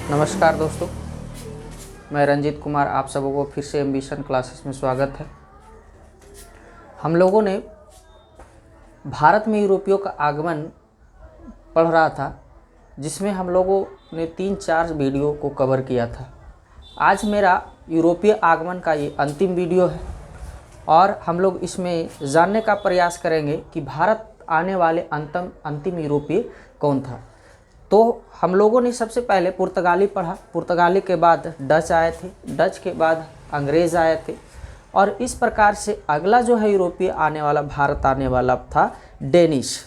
नमस्कार दोस्तों, मैं रंजीत कुमार आप सबों को फिर से एम्बिशन क्लासेस में स्वागत है। हम लोगों ने भारत में यूरोपियों का आगमन पढ़ रहा था, जिसमें हम लोगों ने 3-4 वीडियो को कवर किया था। आज मेरा यूरोपीय आगमन का ये अंतिम वीडियो है और हम लोग इसमें जानने का प्रयास करेंगे कि भारत आने वाले अंतिम यूरोपीय कौन था। तो हम लोगों ने सबसे पहले पुर्तगाली पढ़ा, पुर्तगाली के बाद डच आए थे, डच के बाद अंग्रेज़ आए थे और इस प्रकार से अगला जो है यूरोपीय आने वाला, भारत आने वाला था डेनिश।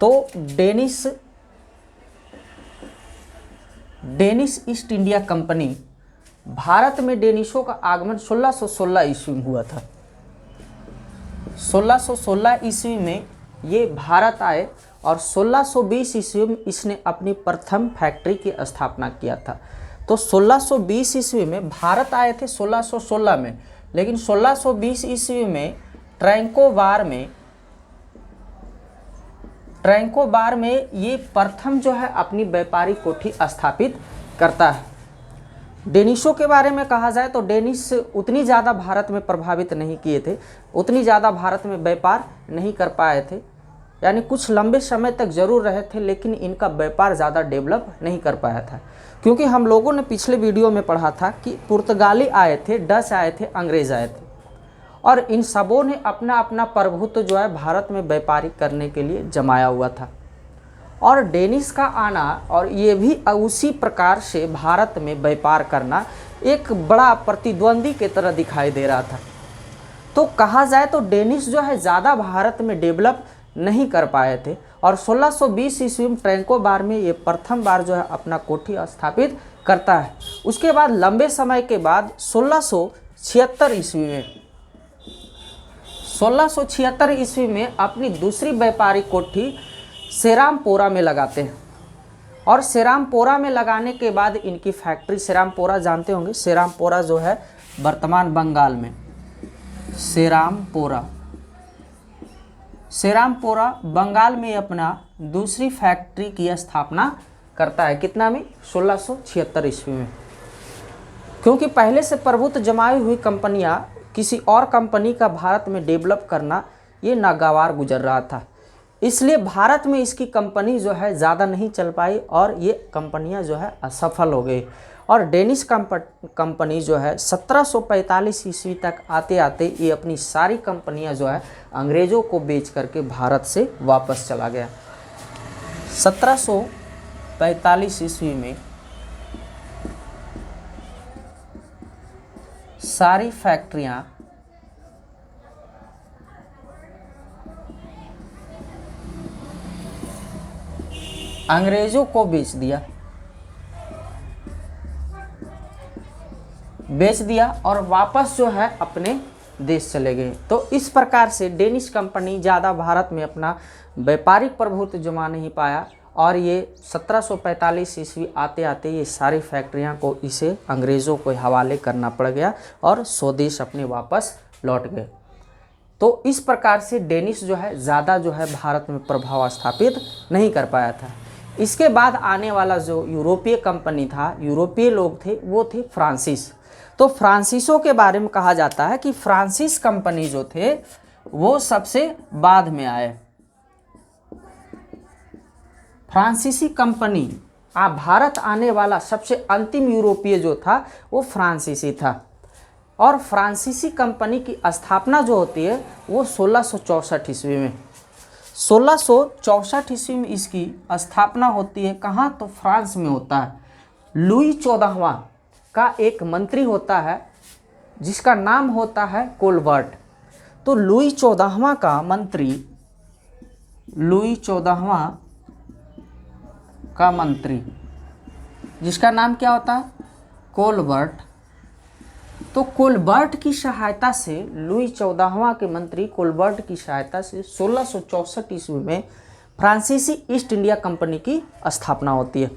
तो Danish east India company, Bharat में डेनिशों का आगमन 1616 ईस्वी में हुआ था। 1616 ईस्वी में ये भारत आए और 1620 ईस्वी में इसने अपनी प्रथम फैक्ट्री की स्थापना किया था। तो 1620 ईस्वी में भारत आए थे 1616 में, लेकिन 1620 ईस्वी में ट्रैंकोबार में ये प्रथम जो है अपनी व्यापारिक कोठी स्थापित करता है। डेनिशों के बारे में कहा जाए तो डेनिश उतनी ज़्यादा भारत में प्रभावित नहीं किए थे, उतनी ज़्यादा भारत में व्यापार नहीं कर पाए थे, यानी कुछ लंबे समय तक जरूर रहे थे, लेकिन इनका व्यापार ज़्यादा डेवलप नहीं कर पाया था। क्योंकि हम लोगों ने पिछले वीडियो में पढ़ा था कि पुर्तगाली आए थे, डच आए थे, अंग्रेज़ आए थे और इन सबों ने अपना अपना प्रभुत्व जो है भारत में व्यापारिक करने के लिए जमाया हुआ था। और डेनिश का आना और ये भी उसी प्रकार से भारत में व्यापार करना एक बड़ा प्रतिद्वंदी की तरह दिखाई दे रहा था। तो कहा जाए तो डेनिश जो है ज़्यादा भारत में डेवलप नहीं कर पाए थे और 1620 ईस्वी में ट्रैंकोबार में ये प्रथम बार जो है अपना कोठी स्थापित करता है। उसके बाद लंबे समय के बाद 1676 ईस्वी में अपनी दूसरी व्यापारिक कोठी सेरामपोरा में लगाते हैं और सेरामपोरा में लगाने के बाद इनकी फैक्ट्री, सेरामपोरा जानते होंगे, सेरामपोरा जो है वर्तमान बंगाल में, सेरामपोरा बंगाल में अपना दूसरी फैक्ट्री की स्थापना करता है। कितना में? 1676 ईस्वी में। क्योंकि पहले से प्रभुत्व जमाई हुई कंपनियां किसी और कंपनी का भारत में डेवलप करना ये नागवार गुजर रहा था, इसलिए भारत में इसकी कंपनी जो है ज़्यादा नहीं चल पाई और ये कंपनियां जो है असफल हो गई। और डेनिश कंपनी जो है 1745 ईस्वी तक आते आते ये अपनी सारी कंपनियां जो है अंग्रेज़ों को बेच करके भारत से वापस चला गया। 1745 ईस्वी में सारी फैक्ट्रियां अंग्रेज़ों को बेच दिया और वापस जो है अपने देश चले गए। तो इस प्रकार से डेनिश कंपनी ज़्यादा भारत में अपना व्यापारिक प्रभुत्व जमा नहीं पाया और ये 1745 ईस्वी आते आते ये सारी फैक्ट्रियां को इसे अंग्रेज़ों को हवाले करना पड़ गया और स्वदेश अपने वापस लौट गए। तो इस प्रकार से डेनिश जो है ज़्यादा जो है भारत में प्रभाव स्थापित नहीं कर पाया था। इसके बाद आने वाला जो यूरोपीय कंपनी था, यूरोपीय लोग थे, वो थे फ्रांसीस। तो फ्रांसीसों के बारे में कहा जाता है कि फ्रांसीस कंपनी जो थे वो सबसे बाद में आए। फ्रांसीसी कंपनी भारत आने वाला सबसे अंतिम यूरोपीय जो था वो फ्रांसीसी था और फ्रांसीसी कंपनी की स्थापना जो होती है वो 1664 ईस्वी में, 1664 ईस्वी में इसकी स्थापना होती है। कहाँ? तो फ्रांस में होता है। लुई 14वां का एक मंत्री होता है जिसका नाम होता है कोलबर्ट। तो लुई 14वां का मंत्री, लुई 14वां का मंत्री जिसका नाम क्या होता है? कोलबर्ट। तो कोलबर्ट की सहायता से, लुई 14वां के मंत्री कोलबर्ट की सहायता से 1664 ईस्वी में फ्रांसीसी ईस्ट इंडिया कंपनी की स्थापना होती है।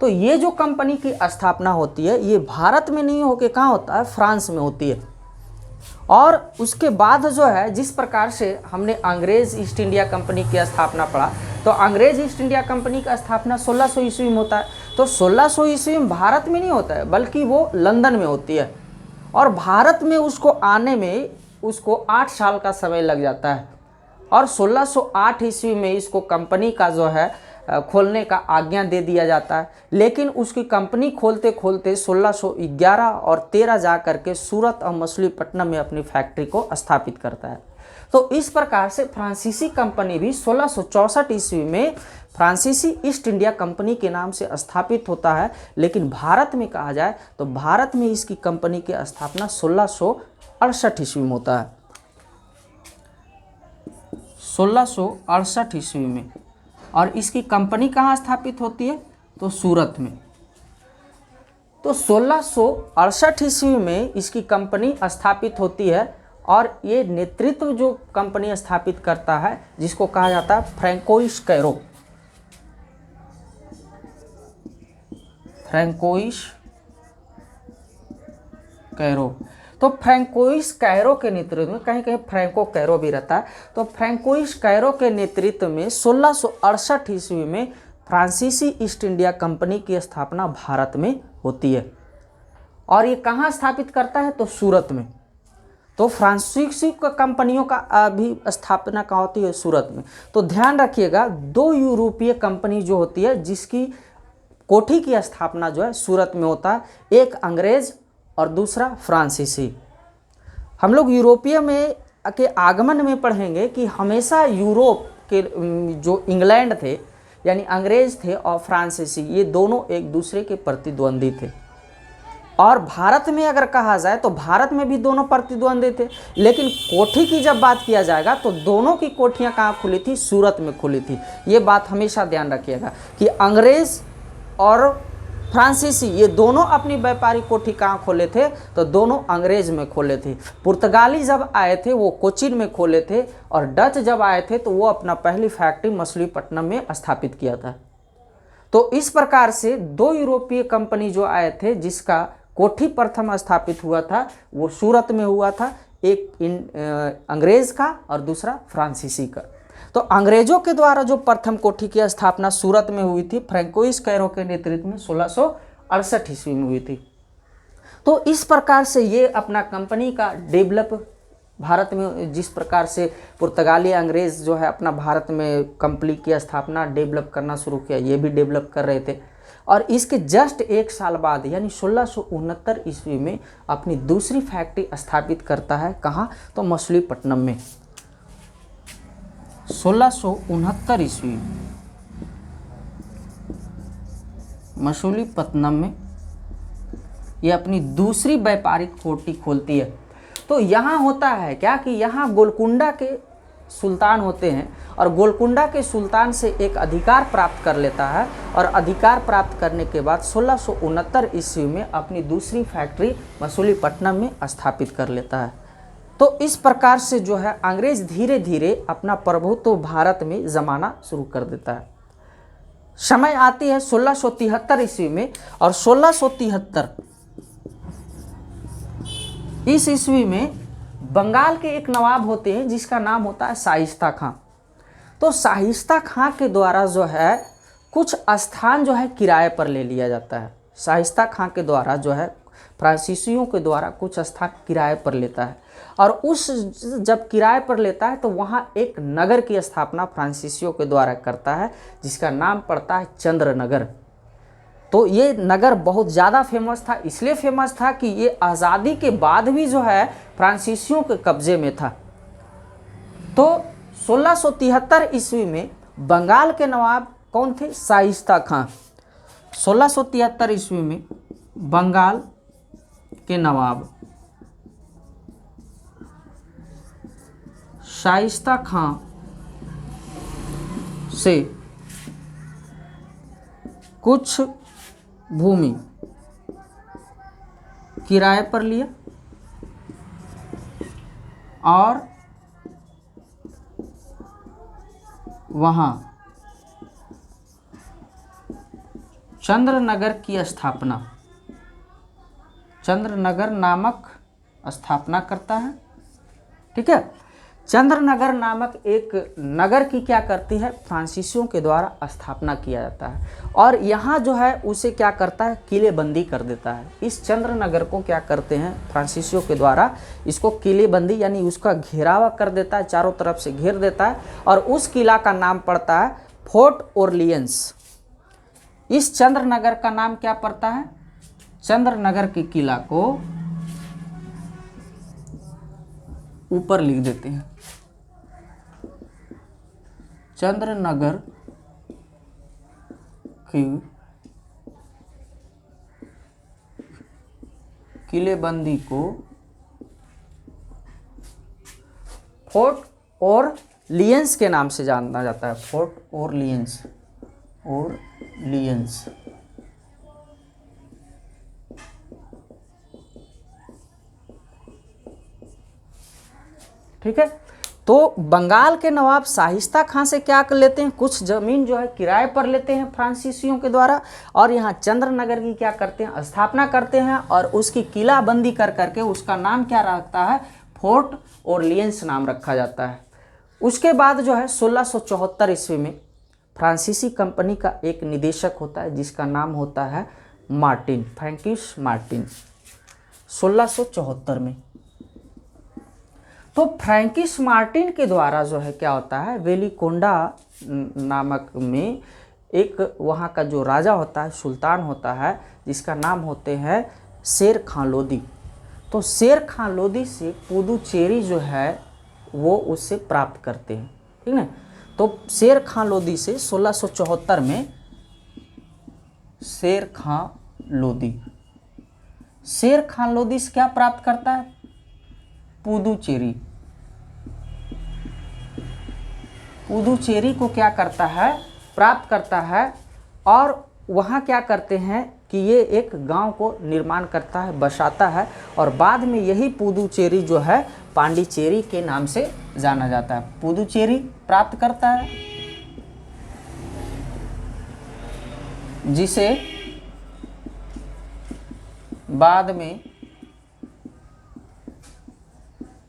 तो ये जो कंपनी की स्थापना होती है ये भारत में नहीं होकर कहाँ होता है? फ्रांस में होती है। और उसके बाद जो है जिस प्रकार से हमने अंग्रेज़ ईस्ट इंडिया कंपनी की स्थापना पढ़ा, तो अंग्रेज़ ईस्ट इंडिया कंपनी का स्थापना 1600 ईस्वी में होता है। तो 1600 ईस्वी में भारत में नहीं होता है, बल्कि वो लंदन में होती है, और भारत में उसको आने में उसको 8 साल का समय लग जाता है। और 1608 ईस्वी में इसको कंपनी का जो है खोलने का आज्ञा दे दिया जाता है, लेकिन उसकी कंपनी खोलते खोलते 1611 और 13 जा करके सूरत और मछलीपट्टनम में अपनी फैक्ट्री को स्थापित करता है। तो इस प्रकार से फ्रांसीसी कंपनी भी 1664 ईस्वी में फ्रांसीसी ईस्ट इंडिया कंपनी के नाम से स्थापित होता है, लेकिन भारत में कहा जाए तो भारत में इसकी कंपनी की स्थापना 1668 ईस्वी में होता है, 1668 ईस्वी में। और इसकी कंपनी कहाँ स्थापित होती है, तो सूरत में। तो 1668 ईस्वी में इसकी कंपनी स्थापित होती है, और ये नेतृत्व जो कंपनी स्थापित करता है जिसको कहा जाता है फ्रैंकोइस कैरो, फ्रैंकोइस कैरो। तो फ्रैंकोइस कैरो के नेतृत्व में, कहीं कहीं फ्रैंको कैरो भी रहता है, तो फ्रैंकोइस कैरो के नेतृत्व में 1668 ईस्वी में फ्रांसीसी ईस्ट इंडिया कंपनी की स्थापना भारत में होती है। और ये कहाँ स्थापित करता है, तो सूरत में। तो फ्रांसीसी कंपनियों का भी स्थापना कहाँ होती है, सूरत में। तो ध्यान रखिएगा, 2 यूरोपीय कंपनी जो होती है जिसकी कोठी की स्थापना जो है सूरत में होता है, एक अंग्रेज और दूसरा फ्रांसीसी। हम लोग यूरोपीय में के आगमन में पढ़ेंगे कि हमेशा यूरोप के जो इंग्लैंड थे यानी अंग्रेज थे और फ्रांसीसी, ये दोनों एक दूसरे के प्रतिद्वंदी थे। और भारत में अगर कहा जाए तो भारत में भी दोनों प्रतिद्वंदी थे, लेकिन कोठी की जब बात किया जाएगा तो दोनों की कोठियां कहाँ खुली थी, सूरत में खुली थी। ये बात हमेशा ध्यान रखिएगा कि अंग्रेज और फ्रांसीसी ये दोनों अपनी व्यापारिक कोठी कहाँ खोले थे, तो दोनों अंग्रेज में खोले थे। पुर्तगाली जब आए थे वो कोचीन में खोले थे, और डच जब आए थे तो वो अपना पहली फैक्ट्री मछलीपट्टनम में स्थापित किया था। तो इस प्रकार से 2 यूरोपीय कंपनी जो आए थे जिसका कोठी प्रथम स्थापित हुआ था वो सूरत में हुआ था, एक अंग्रेज का और दूसरा फ्रांसीसी का। तो अंग्रेजों के द्वारा जो प्रथम कोठी की स्थापना सूरत में हुई थी फ्रैंकोइस कैरो के नेतृत्व में 1668 ईस्वी में हुई थी। तो इस प्रकार से ये अपना कंपनी का डेवलप भारत में, जिस प्रकार से पुर्तगाली अंग्रेज जो है अपना भारत में कंपनी की स्थापना डेवलप करना शुरू किया, ये भी डेवलप कर रहे थे। और इसके जस्ट 1 साल बाद यानी 1669 ईस्वी में अपनी दूसरी फैक्ट्री स्थापित करता है, कहाँ, तो मछलीपट्टनम में। 1669 ईस्वी मछलीपट्टनम में ये अपनी दूसरी व्यापारिक कोठी खोलती है। तो यहाँ होता है क्या कि यहाँ गोलकुंडा के सुल्तान होते हैं, और गोलकुंडा के सुल्तान से एक अधिकार प्राप्त कर लेता है, और अधिकार प्राप्त करने के बाद 1669 ईस्वी में अपनी दूसरी फैक्ट्री मछलीपट्टनम में स्थापित कर लेता है। तो इस प्रकार से जो है अंग्रेज धीरे धीरे अपना प्रभुत्व भारत में जमाना शुरू कर देता है। समय आती है 1673 ईस्वी में, और 1673 इस ईस्वी में बंगाल के एक नवाब होते हैं जिसका नाम होता है शाइस्ता खां। तो शाइस्ता खां के द्वारा जो है कुछ स्थान जो है किराए पर ले लिया जाता है। शाइस्ता खां के द्वारा जो है फ्रांसीसियों के द्वारा कुछ स्थान किराए पर लेता है, और उस जब किराए पर लेता है तो वहाँ एक नगर की स्थापना फ्रांसीसियों के द्वारा करता है जिसका नाम पड़ता है चंद्रनगर। तो ये नगर बहुत ज़्यादा फेमस था, इसलिए फेमस था कि ये आज़ादी के बाद भी जो है फ्रांसीसियों के कब्जे में था। तो 1673 ईस्वी में बंगाल के नवाब कौन थे, शाइस्ता खां। 1673 ईस्वी में बंगाल के नवाब शाइस्ता खां से कुछ भूमि किराए पर लिया, और वहाँ चंद्रनगर की स्थापना, चंद्रनगर नामक स्थापना करता है। ठीक है, चंद्रनगर नामक एक नगर की क्या करती है, फ्रांसीसियों के द्वारा स्थापना किया जाता है। और यहाँ जो है उसे क्या करता है, किलेबंदी कर देता है। इस चंद्रनगर को क्या करते हैं फ्रांसीसियों के द्वारा, इसको किलेबंदी यानी उसका घेरावा कर देता है, चारों तरफ से घेर देता है। और उस किला का नाम पड़ता है फोर्ट ओरलियंस। इस चंद्रनगर का नाम क्या पड़ता है, चंद्रनगर के किला को ऊपर लिख देते हैं, चंद्रनगर की किलेबंदी को फोर्ट ओरलियंस के नाम से जाना जाता है, फोर्ट ओरलियंस, ओरलियंस। ठीक है। तो बंगाल के नवाब शाहिस्ता खां से क्या कर लेते हैं, कुछ ज़मीन जो है किराए पर लेते हैं फ्रांसीसियों के द्वारा, और यहाँ चंद्रनगर की क्या करते हैं, स्थापना करते हैं। और उसकी किलाबंदी कर करके उसका नाम क्या रखता है, फोर्ट ओरलियंस नाम रखा जाता है। उसके बाद जो है 1674 ईस्वी में फ्रांसीसी कंपनी का एक निदेशक होता है जिसका नाम होता है मार्टिन, फ्रैंकिश मार्टिन, 1674 में। तो फ्रैंकिश मार्टिन के द्वारा जो है क्या होता है, वेलिकोंडा नामक में एक वहाँ का जो राजा होता है, सुल्तान होता है, जिसका नाम होते हैं शेर खां लोदी। तो शेर खां लोदी से पुदुचेरी जो है वो उससे प्राप्त करते हैं। ठीक है। तो शेर खां लोदी से 1674 में शेर खां लोदी से क्या प्राप्त करता है, पुदुचेरी को क्या करता है, प्राप्त करता है। और वहाँ क्या करते हैं कि ये एक गांव को निर्माण करता है, बसाता है। और बाद में यही पुदुचेरी जो है पांडिचेरी के नाम से जाना जाता है। पुदुचेरी प्राप्त करता है, जिसे बाद में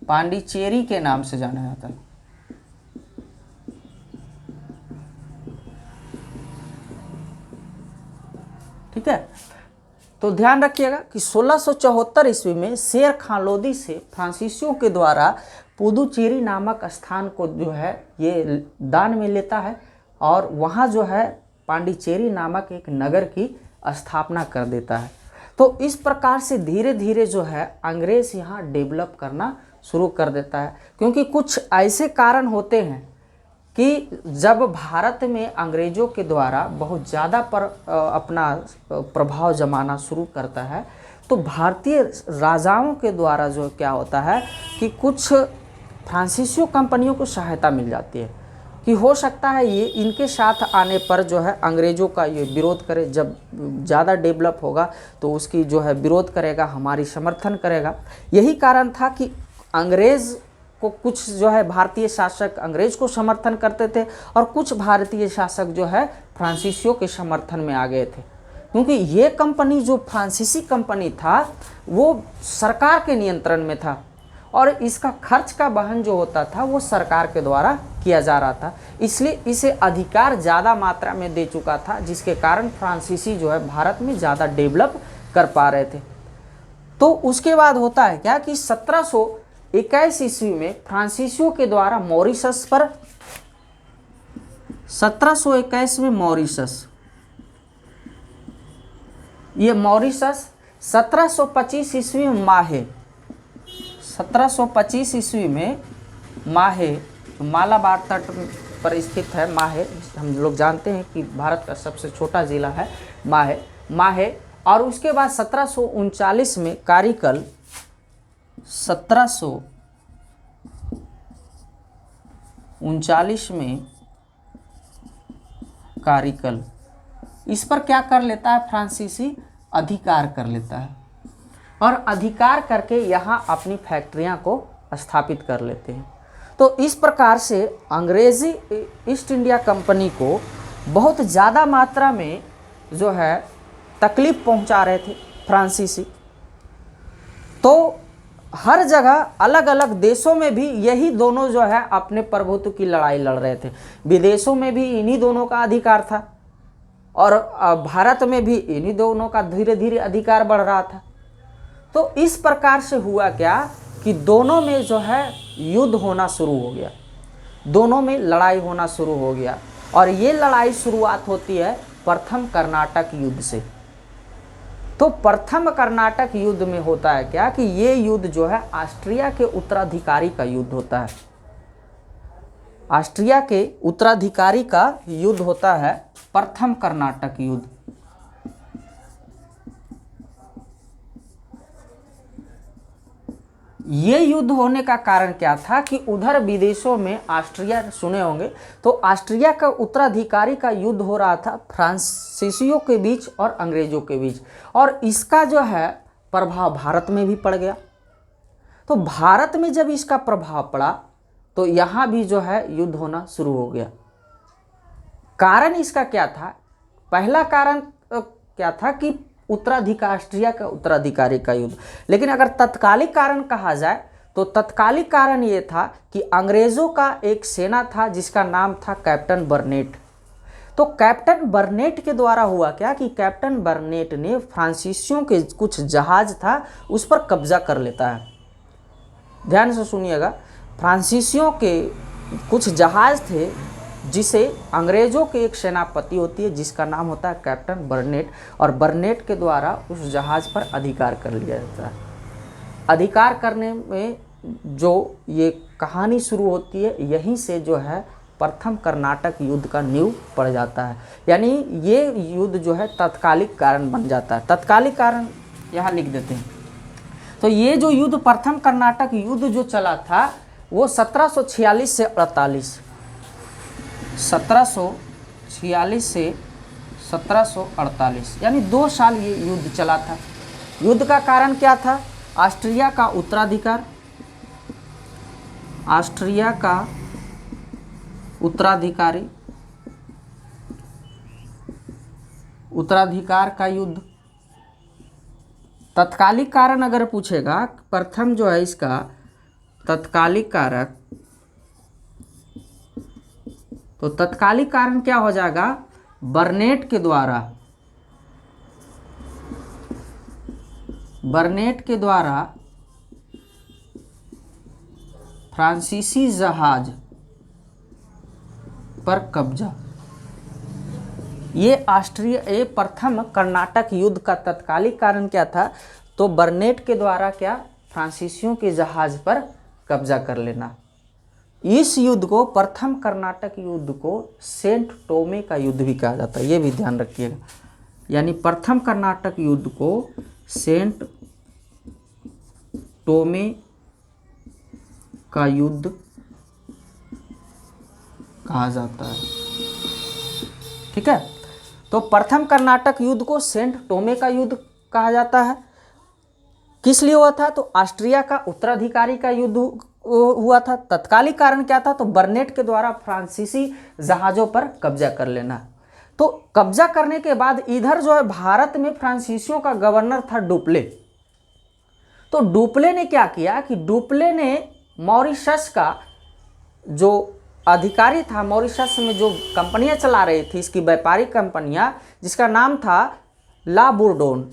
पांडिचेरी के नाम से जाना जाता है। ठीक है। तो ध्यान रखिएगा कि 1674 ईस्वी में शेर खां लोदी से फ्रांसीसियों के द्वारा पुदुचेरी नामक स्थान को जो है ये दान में लेता है, और वहाँ जो है पांडिचेरी नामक एक नगर की स्थापना कर देता है। तो इस प्रकार से धीरे धीरे जो है अंग्रेज यहाँ डेवलप करना शुरू कर देता है, क्योंकि कुछ ऐसे कारण होते हैं कि जब भारत में अंग्रेज़ों के द्वारा बहुत ज़्यादा अपना प्रभाव जमाना शुरू करता है, तो भारतीय राजाओं के द्वारा जो क्या होता है कि कुछ फ्रांसीसियों कंपनियों को सहायता मिल जाती है कि हो सकता है ये इनके साथ आने पर जो है अंग्रेज़ों का ये विरोध करे, जब ज़्यादा डेवलप होगा तो उसकी जो है विरोध करेगा, हमारी समर्थन करेगा। यही कारण था कि अंग्रेज़ को कुछ जो है भारतीय शासक अंग्रेज को समर्थन करते थे, और कुछ भारतीय शासक जो है फ्रांसीसियों के समर्थन में आ गए थे, क्योंकि ये कंपनी जो फ्रांसीसी कंपनी था वो सरकार के नियंत्रण में था, और इसका खर्च का वहन जो होता था वो सरकार के द्वारा किया जा रहा था। इसलिए इसे अधिकार ज़्यादा मात्रा में दे चुका था, जिसके कारण फ्रांसीसी जो है भारत में ज़्यादा डेवलप कर पा रहे थे। तो उसके बाद होता है क्या कि 1721 ईस्वी में फ्रांसीसियों के द्वारा मॉरिशस पर 1721 में मॉरिशस, ये मॉरिशस 1725 ईस्वी में माहे, 1725 ईस्वी में माहे मालाबार तट पर स्थित है। माहे हम लोग जानते हैं कि भारत का सबसे छोटा जिला है माहे। और उसके बाद 1739 में कारिकल, 1739 में कारिकल, इस पर क्या कर लेता है फ्रांसीसी, अधिकार कर लेता है, और अधिकार करके यहाँ अपनी फैक्ट्रियाँ को स्थापित कर लेते हैं। तो इस प्रकार से अंग्रेज़ी ईस्ट इंडिया कंपनी को बहुत ज़्यादा मात्रा में जो है तकलीफ़ पहुँचा रहे थे फ्रांसीसी। तो हर जगह अलग अलग देशों में भी यही दोनों जो है अपने प्रभुत्व की लड़ाई लड़ रहे थे। विदेशों में भी इन्हीं दोनों का अधिकार था और भारत में भी इन्हीं दोनों का धीरे धीरे अधिकार बढ़ रहा था। तो इस प्रकार से हुआ क्या कि दोनों में जो है युद्ध होना शुरू हो गया, दोनों में लड़ाई होना शुरू हो गया। और ये लड़ाई शुरुआत होती है प्रथम कर्नाटक युद्ध से। तो प्रथम कर्नाटक युद्ध में होता है क्या कि ये युद्ध जो है ऑस्ट्रिया के उत्तराधिकारी का युद्ध होता है। ऑस्ट्रिया के उत्तराधिकारी का युद्ध होता है प्रथम कर्नाटक युद्ध। ये युद्ध होने का कारण क्या था कि उधर विदेशों में ऑस्ट्रिया, सुने होंगे तो ऑस्ट्रिया का उत्तराधिकारी का युद्ध हो रहा था फ्रांसीसियों के बीच और अंग्रेजों के बीच, और इसका जो है प्रभाव भारत में भी पड़ गया। तो भारत में जब इसका प्रभाव पड़ा तो यहाँ भी जो है युद्ध होना शुरू हो गया। कारण इसका क्या था? पहला कारण क्या था कि उत्तराधिकार, ऑस्ट्रिया का उत्तराधिकारी का युद्ध। लेकिन अगर तत्कालिक कारण कहा जाए तो तत्कालिक कारण ये था कि अंग्रेज़ों का एक सेना था जिसका नाम था कैप्टन बर्नेट। तो कैप्टन बर्नेट के द्वारा हुआ क्या कि कैप्टन बर्नेट ने फ्रांसीसियों के कुछ जहाज था उस पर कब्जा कर लेता है। ध्यान से सुनिएगा, फ्रांसीसियों के कुछ जहाज थे जिसे अंग्रेज़ों के एक सेनापति होती है जिसका नाम होता है कैप्टन बर्नेट, और बर्नेट के द्वारा उस जहाज़ पर अधिकार कर लिया जाता है। अधिकार करने में जो ये कहानी शुरू होती है यहीं से जो है प्रथम कर्नाटक युद्ध का नींव पड़ जाता है। यानी ये युद्ध जो है तत्कालिक कारण बन जाता है। तत्कालिक कारण यहाँ लिख देते हैं। तो ये जो युद्ध प्रथम कर्नाटक युद्ध जो चला था वो 1746 से 48, 1746 से 1748 यानी 2 साल ये युद्ध चला था। युद्ध का कारण क्या था? ऑस्ट्रिया का उत्तराधिकार, ऑस्ट्रिया का उत्तराधिकारी, उत्तराधिकार का युद्ध। तत्कालिक कारण अगर पूछेगा, प्रथम जो है इसका तत्कालिक कारक, तो तत्कालिक कारण क्या हो जाएगा? बर्नेट के द्वारा, बर्नेट के द्वारा फ्रांसीसी जहाज पर कब्जा। ये ऑस्ट्रिया, ये प्रथम कर्नाटक युद्ध का तत्कालिक कारण क्या था? तो बर्नेट के द्वारा क्या? फ्रांसीसियों के जहाज पर कब्जा कर लेना। इस युद्ध को, प्रथम कर्नाटक युद्ध को सेंट टोमे का युद्ध भी कहा जाता है, ये भी ध्यान रखिएगा। यानी प्रथम कर्नाटक युद्ध को सेंट टोमे का युद्ध कहा जाता है। ठीक है, तो प्रथम कर्नाटक युद्ध को सेंट टोमे का युद्ध कहा जाता है। किस लिए हुआ था? तो ऑस्ट्रिया का उत्तराधिकारी का युद्ध हुआ था। तत्कालिक कारण क्या था? तो बर्नेट के द्वारा फ्रांसीसी जहाज़ों पर कब्जा कर लेना। तो कब्जा करने के बाद इधर जो है भारत में फ्रांसीसियों का गवर्नर था डुप्ले। तो डुप्ले ने क्या किया कि डुप्ले ने मॉरिशस का जो अधिकारी था, मॉरिशस में जो कंपनियां चला रही थी, इसकी व्यापारिक कंपनियां, जिसका नाम था ला बुर्डोन,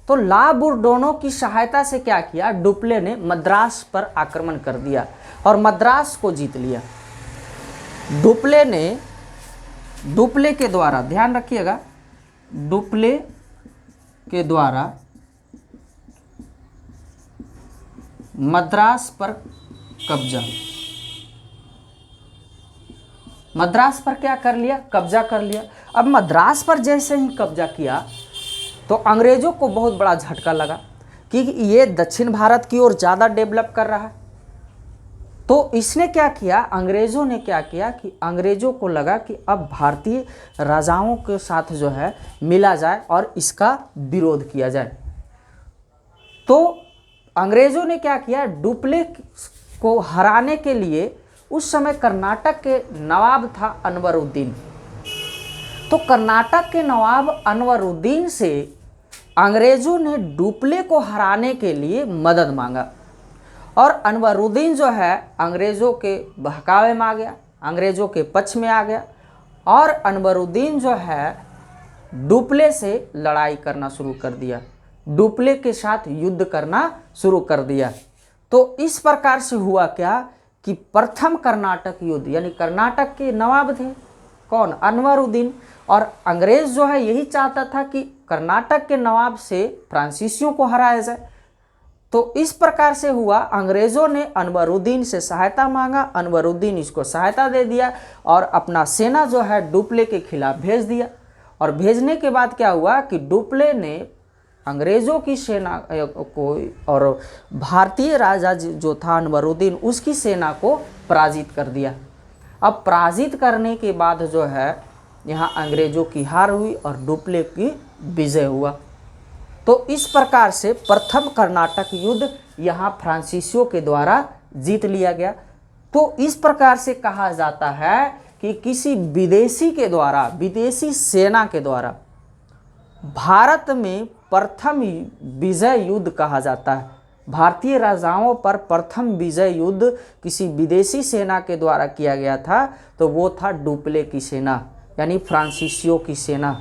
तो ला बुर्डोनों की सहायता से क्या किया? डुप्ले ने मद्रास पर आक्रमण कर दिया और मद्रास को जीत लिया। डुप्ले के द्वारा, ध्यान रखिएगा, डुप्ले के द्वारा मद्रास पर कब्जा, मद्रास पर क्या कर लिया? कब्जा कर लिया। अब मद्रास पर जैसे ही कब्जा किया तो अंग्रेज़ों को बहुत बड़ा झटका लगा कि ये दक्षिण भारत की ओर ज़्यादा डेवलप कर रहा है। तो इसने क्या किया? अंग्रेज़ों ने क्या किया कि अंग्रेज़ों को लगा कि अब भारतीय राजाओं के साथ जो है मिला जाए और इसका विरोध किया जाए। तो अंग्रेज़ों ने क्या किया? डुप्ले को हराने के लिए उस समय कर्नाटक के नवाब था अनवरुद्दीन। तो कर्नाटक के नवाब अनवरुद्दीन से अंग्रेज़ों ने डुप्ले को हराने के लिए मदद मांगा। और अनवरुद्दीन जो है अंग्रेज़ों के बहकावे में आ गया, अंग्रेज़ों के पक्ष में आ गया और अनवरुद्दीन जो है डुप्ले से लड़ाई करना शुरू कर दिया, डुप्ले के साथ युद्ध करना शुरू कर दिया। तो इस प्रकार से हुआ क्या कि प्रथम कर्नाटक युद्ध, यानी कर्नाटक के नवाब थे कौन, अनवरुद्दीन, और अंग्रेज़ जो है यही चाहता था कि कर्नाटक के नवाब से फ्रांसीसियों को हराया जाए। तो इस प्रकार से हुआ, अंग्रेज़ों ने अनवरुद्दीन से सहायता मांगा, अनवरुद्दीन इसको सहायता दे दिया और अपना सेना जो है डुप्ले के खिलाफ भेज दिया। और भेजने के बाद क्या हुआ कि डुप्ले ने अंग्रेज़ों की सेना को और भारतीय राजा जो था अनवरुद्दीन उसकी सेना को पराजित कर दिया। अब पराजित करने के बाद जो है यहाँ अंग्रेज़ों की हार हुई और डुप्ले की विजय हुआ। तो इस प्रकार से प्रथम कर्नाटक युद्ध यहाँ फ्रांसीसियों के द्वारा जीत लिया गया। तो इस प्रकार से कहा जाता है कि किसी विदेशी के द्वारा, विदेशी सेना के द्वारा भारत में प्रथम विजय युद्ध कहा जाता है। भारतीय राजाओं पर प्रथम विजय युद्ध किसी विदेशी सेना के द्वारा किया गया था, तो वो था डुप्ले की सेना, यानी फ्रांसीसियों की सेना।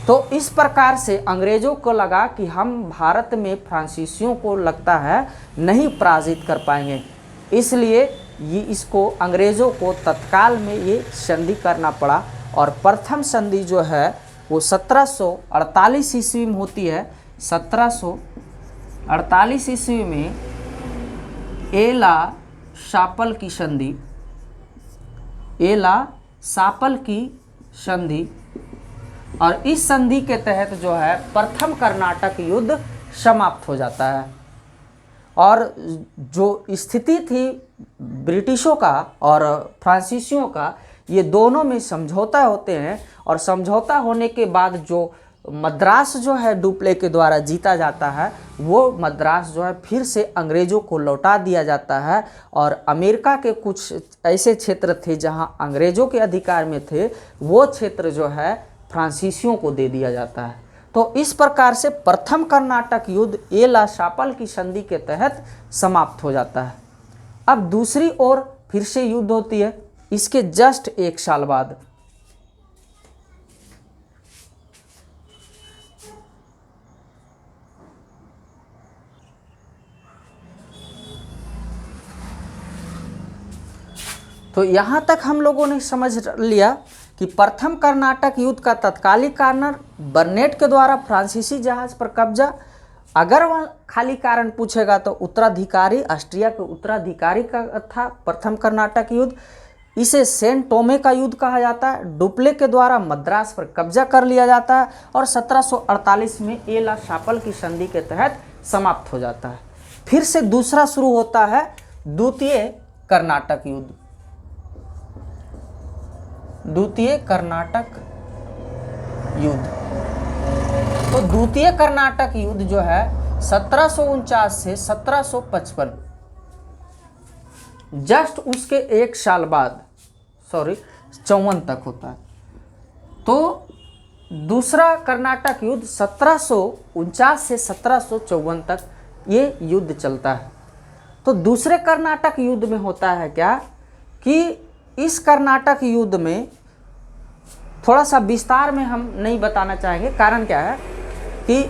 तो इस प्रकार से अंग्रेज़ों को लगा कि हम भारत में फ्रांसीसियों को लगता है नहीं पराजित कर पाएंगे, इसलिए ये इसको अंग्रेज़ों को तत्काल में ये संधि करना पड़ा। और प्रथम संधि जो है वो 1748 ईस्वी में होती है। 1748 ईस्वी में एला शापल की संधि, एला शापल की संधि, और इस संधि के तहत जो है प्रथम कर्नाटक युद्ध समाप्त हो जाता है। और जो स्थिति थी ब्रिटिशों का और फ्रांसीसियों का, ये दोनों में समझौता होते हैं और समझौता होने के बाद जो मद्रास जो है डुप्ले के द्वारा जीता जाता है, वो मद्रास जो है फिर से अंग्रेज़ों को लौटा दिया जाता है। और अमेरिका के कुछ ऐसे क्षेत्र थे जहां अंग्रेज़ों के अधिकार में थे, वो क्षेत्र जो है फ्रांसीसियों को दे दिया जाता है। तो इस प्रकार से प्रथम कर्नाटक युद्ध एला शापल की संधि के तहत समाप्त हो जाता है। अब दूसरी ओर फिर से युद्ध होती है इसके जस्ट एक साल बाद। तो यहाँ तक हम लोगों ने समझ लिया कि प्रथम कर्नाटक युद्ध का तत्कालिक कारण बर्नेट के द्वारा फ्रांसीसी जहाज पर कब्जा। अगर वह खाली कारण पूछेगा तो उत्तराधिकारी, ऑस्ट्रिया के उत्तराधिकारी का था प्रथम कर्नाटक युद्ध। इसे सेंट टोमे का युद्ध कहा जाता है। डुप्ले के द्वारा मद्रास पर कब्जा कर लिया जाता है और 1748 में एला शापल की संधि के तहत समाप्त हो जाता है। फिर से दूसरा शुरू होता है द्वितीय कर्नाटक युद्ध। द्वितीय कर्नाटक युद्ध, तो द्वितीय कर्नाटक युद्ध जो है 1749 से 1755, जस्ट उसके एक साल बाद 54 तक होता है। तो दूसरा कर्नाटक युद्ध 1749 से 1754 तक ये युद्ध चलता है। तो दूसरे कर्नाटक युद्ध में होता है क्या कि इस कर्नाटक युद्ध में थोड़ा सा विस्तार में हम नहीं बताना चाहेंगे। कारण क्या है कि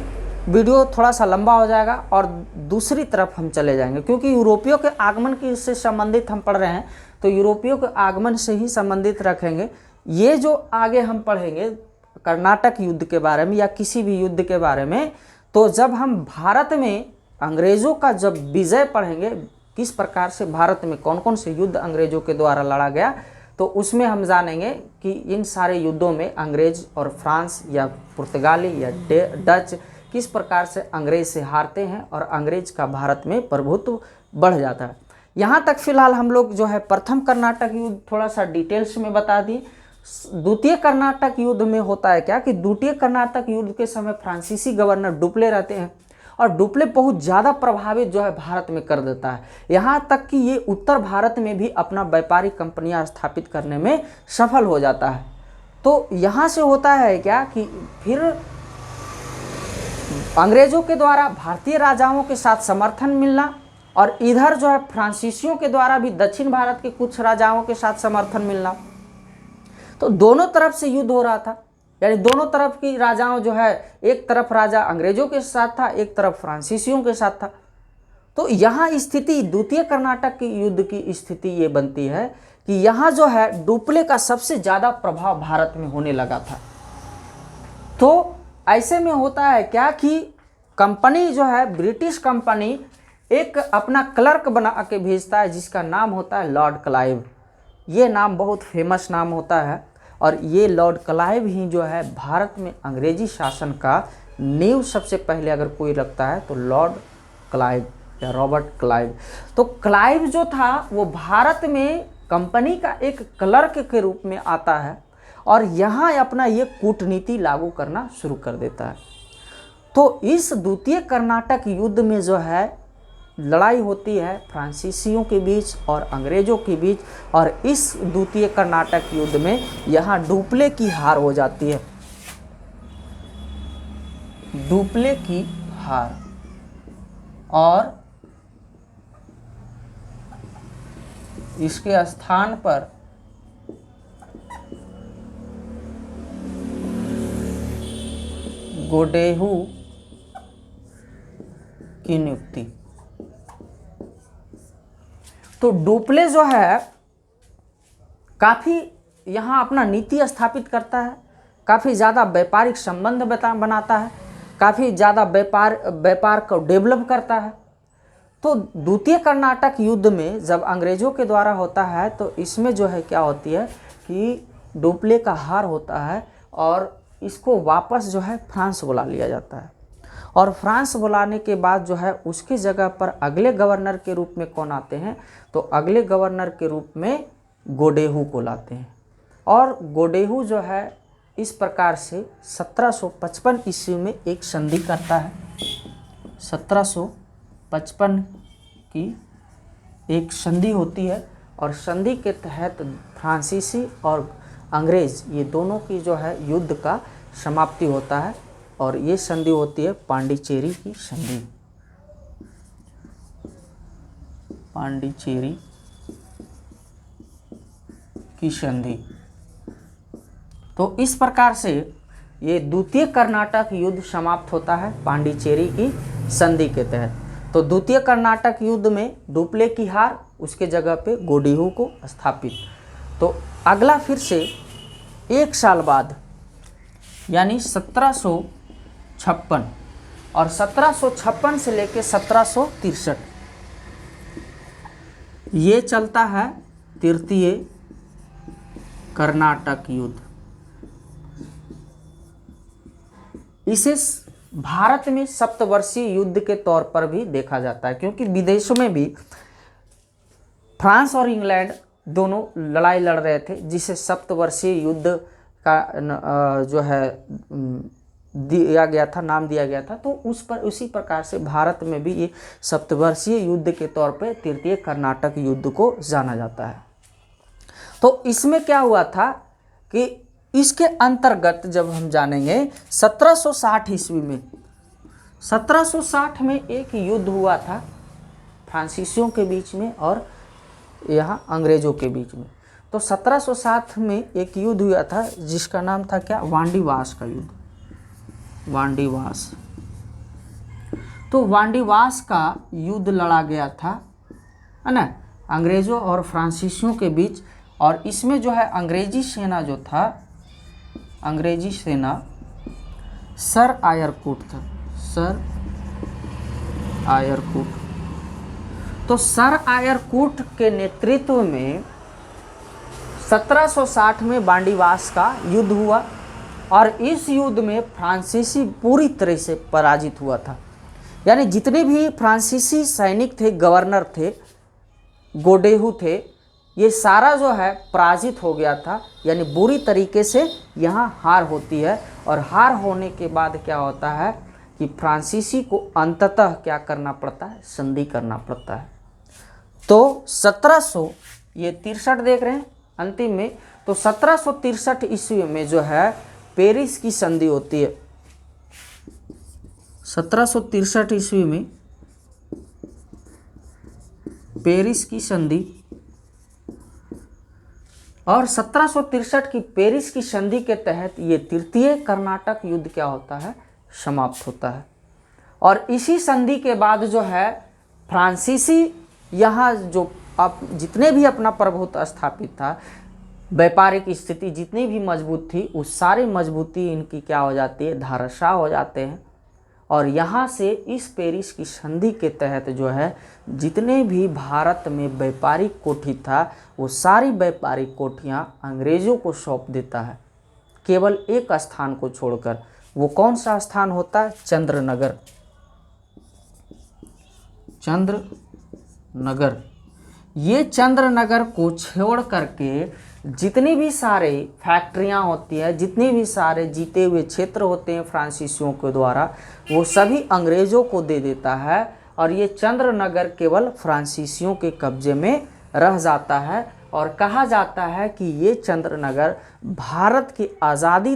वीडियो थोड़ा सा लंबा हो जाएगा और दूसरी तरफ हम चले जाएंगे, क्योंकि यूरोपियों के आगमन की से संबंधित हम पढ़ रहे हैं, तो यूरोपियों के आगमन से ही संबंधित रखेंगे। ये जो आगे हम पढ़ेंगे कर्नाटक युद्ध के बारे में या किसी भी युद्ध के बारे में, तो जब हम भारत में अंग्रेज़ों का जब विजय पढ़ेंगे, किस प्रकार से भारत में कौन कौन से युद्ध अंग्रेज़ों के द्वारा लड़ा गया, तो उसमें हम जानेंगे कि इन सारे युद्धों में अंग्रेज़ और फ्रांस या पुर्तगाली या डच किस प्रकार से अंग्रेज़ से हारते हैं और अंग्रेज़ का भारत में प्रभुत्व बढ़ जाता है। यहाँ तक फिलहाल हम लोग जो है प्रथम कर्नाटक युद्ध थोड़ा सा डिटेल्स में बता दिए। द्वितीय कर्नाटक युद्ध में होता है क्या कि द्वितीय कर्नाटक युद्ध के समय फ्रांसीसी गवर्नर डुप्ले रहते हैं और डुप्ले बहुत ज़्यादा प्रभावित जो है भारत में कर देता है। यहाँ तक कि ये उत्तर भारत में भी अपना व्यापारिक कंपनियाँ स्थापित करने में सफल हो जाता है। तो यहाँ से होता है क्या कि फिर अंग्रेज़ों के द्वारा भारतीय राजाओं के साथ समर्थन मिलना और इधर जो है फ्रांसीसियों के द्वारा भी दक्षिण भारत के कुछ राजाओं के साथ समर्थन मिलना। तो दोनों तरफ से युद्ध हो रहा था, यानी दोनों तरफ की राजाओं जो है, एक तरफ राजा अंग्रेजों के साथ था, एक तरफ फ्रांसीसियों के साथ था। तो यहाँ स्थिति द्वितीय कर्नाटक की युद्ध की स्थिति ये बनती है कि यहाँ जो है डुप्ले का सबसे ज़्यादा प्रभाव भारत में होने लगा था। तो ऐसे में होता है क्या कि कंपनी जो है, ब्रिटिश कंपनी एक अपना क्लर्क बना के भेजता है जिसका नाम होता है लॉर्ड क्लाइव। ये नाम बहुत फेमस नाम होता है और ये लॉर्ड क्लाइव ही जो है भारत में अंग्रेजी शासन का नींव सबसे पहले अगर कोई रखता है तो लॉर्ड क्लाइव या रॉबर्ट क्लाइव। तो क्लाइव जो था वो भारत में कंपनी का एक क्लर्क के रूप में आता है और यहाँ अपना ये कूटनीति लागू करना शुरू कर देता है। तो इस द्वितीय कर्नाटक युद्ध में जो है लड़ाई होती है फ्रांसीसियों के बीच और अंग्रेजों के बीच, और इस द्वितीय कर्नाटक युद्ध में यहाँ डुप्ले की हार हो जाती है। डुप्ले की हार, और इसके स्थान पर गोडेहू की नियुक्ति। तो डुप्ले जो है काफ़ी यहाँ अपना नीति स्थापित करता है, काफ़ी ज़्यादा व्यापारिक संबंध बनाता है, काफ़ी ज़्यादा व्यापार को डेवलप करता है। तो द्वितीय कर्नाटक युद्ध में जब अंग्रेज़ों के द्वारा होता है तो इसमें जो है क्या होती है कि डुप्ले का हार होता है और इसको वापस जो है फ्रांस बुला लिया जाता है। और फ्रांस बुलाने के बाद जो है उसकी जगह पर अगले गवर्नर के रूप में कौन आते हैं, तो अगले गवर्नर के रूप में गोडेहू को लाते हैं। और गोडेहू जो है इस प्रकार से 1755 ईस्वी में एक संधि करता है। 1755 की एक संधि होती है और संधि के तहत फ्रांसीसी और अंग्रेज़ ये दोनों की जो है युद्ध का समाप्ति होता है और ये संधि होती है पांडिचेरी की संधि। पांडिचेरी की संधि। तो इस प्रकार से ये द्वितीय कर्नाटक युद्ध समाप्त होता है पांडिचेरी की संधि के तहत। तो द्वितीय कर्नाटक युद्ध में डुप्ले की हार, उसके जगह पे गोडेहू को स्थापित। तो अगला फिर से एक साल बाद यानी 1756, और 1756 से लेके 1763 ये चलता है तृतीय कर्नाटक युद्ध। इसे भारत में सप्तवर्षीय युद्ध के तौर पर भी देखा जाता है, क्योंकि विदेशों में भी फ्रांस और इंग्लैंड दोनों लड़ाई लड़ रहे थे, जिसे सप्तवर्षीय युद्ध का जो है दिया गया था, नाम दिया गया था। तो उसी प्रकार से भारत में भी ये सप्तवर्षीय युद्ध के तौर पे तृतीय कर्नाटक युद्ध को जाना जाता है। तो इसमें क्या हुआ था कि इसके अंतर्गत जब हम जानेंगे 1760 ईस्वी में, 1760 में एक युद्ध हुआ था फ्रांसीसियों के बीच में और यहाँ अंग्रेज़ों के बीच में। तो 1760 में एक युद्ध हुआ था जिसका नाम था क्या, वांडीवास का युद्ध। वांडीवास। तो वांडीवास का युद्ध लड़ा गया था, है ना, अंग्रेज़ों और फ्रांसीसियों के बीच। और इसमें जो है अंग्रेजी सेना जो था, अंग्रेजी सेना सर आयरकूट था, सर आयरकूट। तो सर आयरकूट के नेतृत्व में 1760 में वांडीवास का युद्ध हुआ और इस युद्ध में फ्रांसीसी पूरी तरह से पराजित हुआ था। यानी जितने भी फ्रांसीसी सैनिक थे, गवर्नर थे, गोडेहू थे, ये सारा जो है पराजित हो गया था। यानी बुरी तरीके से यहाँ हार होती है और हार होने के बाद क्या होता है कि फ्रांसीसी को अंततः क्या करना पड़ता है, संधि करना पड़ता है। तो 1763 देख रहे हैं अंतिम में, तो 1763 ईस्वी में जो है पेरिस की संधि होती है। 1763 ईस्वी में पेरिस की संधि, और 1763 की पेरिस की संधि के तहत ये तृतीय कर्नाटक युद्ध क्या होता है, समाप्त होता है। और इसी संधि के बाद जो है फ्रांसीसी यहाँ जो अब जितने भी अपना प्रभुत्व स्थापित था, व्यापारिक स्थिति जितनी भी मजबूत थी, उस सारी मजबूती इनकी क्या हो जाती है, धाराशाह हो जाते हैं। और यहाँ से इस पेरिस की संधि के तहत जो है जितने भी भारत में व्यापारिक कोठी था, वो सारी व्यापारिक कोठियाँ अंग्रेज़ों को सौंप देता है, केवल एक स्थान को छोड़कर। वो कौन सा स्थान होता है, चंद्रनगर। चंद्रनगर, ये चंद्रनगर को छोड़ करके जितनी भी सारे फैक्ट्रियां होती है, जितने भी सारे जीते हुए क्षेत्र होते हैं फ्रांसीसियों के द्वारा, वो सभी अंग्रेज़ों को दे देता है। और ये चंद्रनगर केवल फ्रांसीसियों के कब्जे में रह जाता है। और कहा जाता है कि ये चंद्रनगर भारत की आज़ादी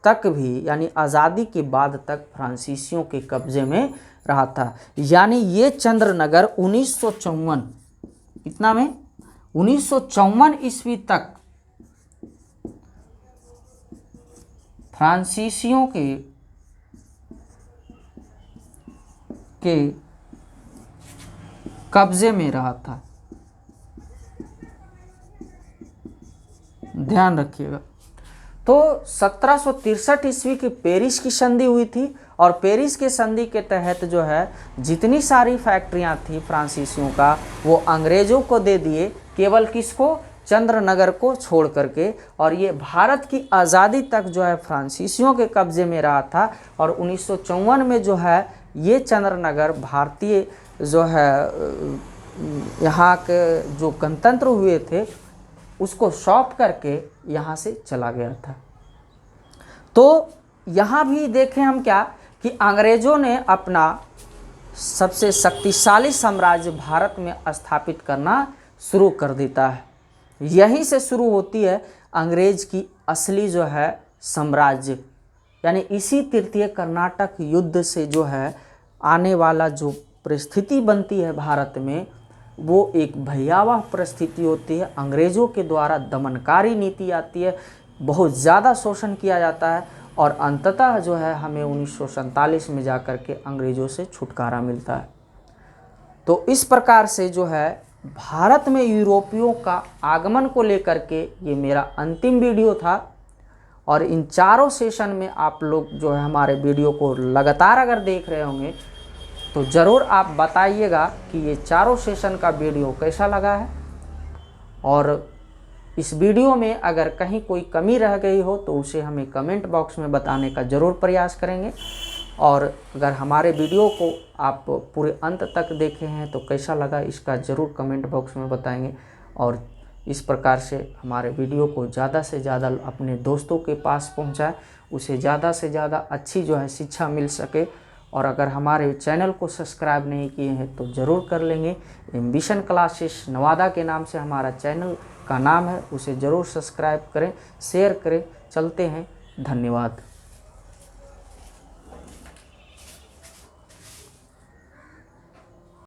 तक भी, यानी आज़ादी के बाद तक फ्रांसीसियों के कब्जे में रहा था। यानी ये चंद्रनगर 1954, कितना में, 1954 ईस्वी तक फ्रांसीसियों के कब्जे में रहा था। ध्यान रखिएगा। तो 1763 ईस्वी की पेरिस की संधि हुई थी, और पेरिस के संधि के तहत जो है जितनी सारी फैक्ट्रियां थी फ्रांसीसियों का, वो अंग्रेज़ों को दे दिए, केवल किसको, चंद्रनगर को छोड़ करके। और ये भारत की आज़ादी तक जो है फ्रांसीसियों के कब्जे में रहा था। और 1954 में जो है ये चंद्रनगर भारतीय जो है यहाँ के जो गणतंत्र हुए थे उसको सौंप करके यहाँ से चला गया था। तो यहाँ भी देखें हम क्या कि अंग्रेज़ों ने अपना सबसे शक्तिशाली साम्राज्य भारत में स्थापित करना शुरू कर देता है। यहीं से शुरू होती है अंग्रेज़ की असली जो है साम्राज्य, यानी इसी तृतीय कर्नाटक युद्ध से जो है आने वाला जो परिस्थिति बनती है भारत में, वो एक भयावह परिस्थिति होती है। अंग्रेज़ों के द्वारा दमनकारी नीति आती है, बहुत ज़्यादा शोषण किया जाता है, और अंततः जो है हमें 1947 में जाकर के अंग्रेज़ों से छुटकारा मिलता है। तो इस प्रकार से जो है भारत में यूरोपियों का आगमन को लेकर के ये मेरा अंतिम वीडियो था। और इन चारों सेशन में आप लोग जो है हमारे वीडियो को लगातार अगर देख रहे होंगे तो ज़रूर आप बताइएगा कि ये चारों सेशन का वीडियो कैसा लगा है। और इस वीडियो में अगर कहीं कोई कमी रह गई हो तो उसे हमें कमेंट बॉक्स में बताने का ज़रूर प्रयास करेंगे। और अगर हमारे वीडियो को आप पूरे अंत तक देखे हैं तो कैसा लगा इसका ज़रूर कमेंट बॉक्स में बताएंगे। और इस प्रकार से हमारे वीडियो को ज़्यादा से ज़्यादा अपने दोस्तों के पास पहुंचाएं, उसे ज़्यादा से ज़्यादा अच्छी जो है शिक्षा मिल सके। और अगर हमारे चैनल को सब्सक्राइब नहीं किए हैं तो ज़रूर कर लेंगे। एम्बिशन क्लासेस नवादा के नाम से हमारा चैनल का नाम है, उसे ज़रूर सब्सक्राइब करें, शेयर करें। चलते हैं, धन्यवाद।